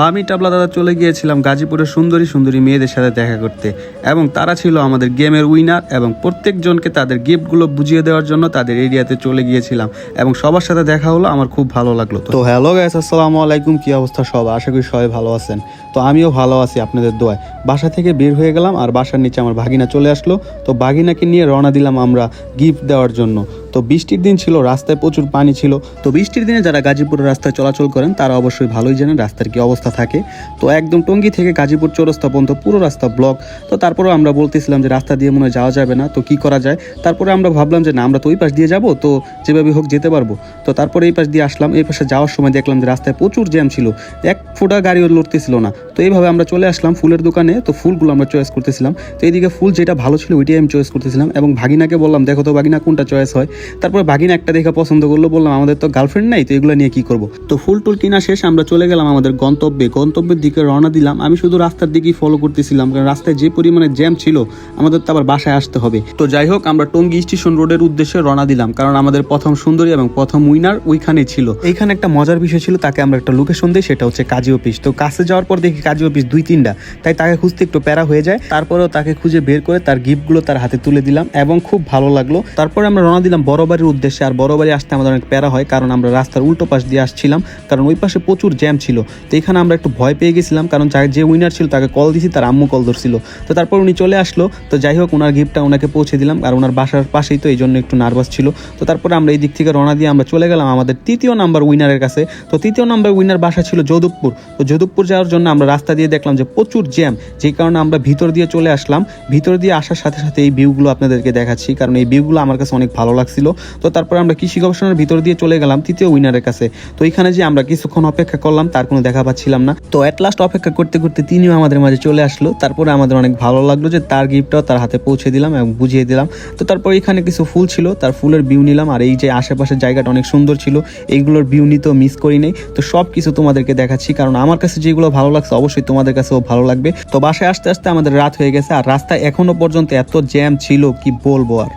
আমি টাবলা দাদা চলে গিয়েছিলাম গাজীপুরের সুন্দরী সুন্দরী মেয়েদের সাথে দেখা করতে, এবং তারা ছিল আমাদের গেমের উইনার, এবং প্রত্যেকজনকে তাদের গিফটগুলো বুঝিয়ে দেওয়ার জন্য তাদের এরিয়াতে চলে গিয়েছিলাম এবং সবার সাথে দেখা হলো। আমার খুব ভালো লাগলো। তো হ্যালো গাইস, আসসালামু আলাইকুম। কি অবস্থা সব? আশা করি সবাই ভালো আছেন। তো আমিও ভালো আছি আপনাদের দোয়ায়। বাসা থেকে বের হয়ে গেলাম আর বাসার নিচে আমার ভাগিনা চলে আসলো। তো ভাগিনাকে নিয়ে রওনা দিলাম আমরা গিফট দেওয়ার জন্য। তো বৃষ্টির দিন ছিল, রাস্তায় প্রচুর পানি ছিল। তো বৃষ্টির দিনে যারা গাজীপুরের রাস্তায় চলাচল করেন তারা অবশ্যই ভালোই জানেন রাস্তার কি অবস্থা থাকে। তো একদম টঙ্গী থেকে গাজীপুর চৌরাস্তা পর্যন্ত পুরো রাস্তা ব্লক। তো তারপরেও আমরা বলতেছিলাম যে রাস্তা দিয়ে মনে হয় যাওয়া যাবে না, তো কি করা যায়। তারপরে আমরা ভাবলাম যে না, আমরা তো ওই পাশ দিয়ে যাবো, তো যেভাবে হোক যেতে পারবো। তো তারপরে এই পাশ দিয়ে আসলাম। এই পাশে যাওয়ার সময় দেখলাম যে রাস্তায় প্রচুর জ্যাম ছিল, এক ফোঁটা গাড়িও লড়তেছিল না। তো এইভাবে আমরা চলে আসলাম ফুলের দোকানে। তো ফুলগুলো আমরা চয়েস করতেছিলাম। তো এইদিকে ফুল যেটা ভালো ছিল ওইটাই আমি চয়েস করতেছিলাম, এবং ভাগিনাকে বললাম দেখো তো ভাগিনা কোনটা চয়েস হয়। তারপরে ভাগিনা একটা দেখে পছন্দ করলো। বললাম আমাদের তো গার্লফ্রেন্ড নাই, তো এগুলো নিয়ে কি করবো। তো ফুল টুল কিনা শেষ, আমরা চলে গেলাম আমাদের গন্তব্যের দিকে রওনা দিলাম। আমি শুধু রাস্তার দিকেই ফলো করতেছিলাম, কারণ রাস্তায় যে পরিমাণে জ্যাম ছিল আমাদের তো আবার বাসায় আসতে হবে। তো যাই হোক, আমরা টঙ্গী স্টেশন রোডের উদ্দেশ্যে রওনা দিলাম, কারণ আমাদের প্রথম সুন্দরী এবং প্রথম উইনার ওইখানে ছিল। এইখানে একটা মজার বিষয় ছিল, তাকে আমরা একটা লোকেশন দিই, সেটা হচ্ছে কাজী অফিস। তো কাছে যাওয়ার পর দেখি কাজী অফিস 2-3টা, তাই তাকে খুঁজতে একটু প্যারা হয়ে যায়। তারপরেও তাকে খুঁজে বের করে তার গিফটগুলো তার হাতে তুলে দিলাম এবং খুব ভালো লাগলো। তারপরে আমরা রওনা দিলাম বড় বাড়ির উদ্দেশ্যে। আর বড় বাড়ি আসতে আমাদের অনেক প্যারা হয়, কারণ আমরা রাস্তার উল্টো পাশ দিয়ে আসছিলাম, কারণ ওই পাশে প্রচুর জ্যাম ছিল। তো এখানে আমরা একটু ভয় পেয়ে গেছিলাম, কারণ যে উইনার ছিল তাকে কল দিছি, তার আম্মু কল ধরছিল। তো তারপর উনি চলে আসলো। তো যাই হোক, ওনার গিফটটা ওনাকে পৌঁছে দিলাম, আর ওনার বাসার পাশেই, তো এই জন্য একটু নার্ভাস ছিল। তো তারপরে আমরা এই দিক থেকে রওনা দিয়ে আমরা চলে গেলাম আমাদের 3য় নাম্বার উইনারের কাছে। তো 3য় নাম্বার উইনার বাসা ছিল যোধপুর। তো যোধপুর যাওয়ার জন্য আমরা রাস্তা দিয়ে দেখলাম যে প্রচুর জ্যাম, যে কারণে আমরা ভিতর দিয়ে চলে আসলাম। ভিতর দিয়ে আসার সাথে সাথে এই ভিউগুলো আপনাদেরকে দেখাচ্ছি, কারণ এই ভিউগুলো আমার কাছে অনেক ভালো লাগছিল। তো তারপরে আমরা কৃষি গবেষণার ভিতর দিয়ে চলে গেলাম 3য় উইনারের কাছে। তো এখানে যে আমরা কিছুক্ষণ অপেক্ষা করলাম, তার কোনো দেখা পাচ্ছিলাম না। তো এট লাস্ট অপেক্ষা করতে করতে তিনিও আমাদের মাঝে চলে আসলো। তারপরে আমাদের অনেক ভালো লাগলো যে তার গিফটটাও তার হাতে পৌঁছে দিলাম এবং বুঝিয়ে দিলাম। তো তারপর এখানে কিছু ফুল ছিল, তার ফুলের ভিউ নিলাম। আর এই যে আশেপাশের জায়গাটা অনেক সুন্দর ছিল, এইগুলোর ভিউ নিতেও মিস করি নেই। তো সব কিছু তোমাদেরকে দেখাচ্ছি, কারণ আমার কাছে যেগুলো ভালো লাগছে অবশ্যই তোমাদের কাছেও ভালো লাগবে। তো বাসায় আসতে আসতে আমাদের রাত হয়ে গেছে, আর রাস্তায় এখনো পর্যন্ত এত জ্যাম ছিল কি বলবো আর।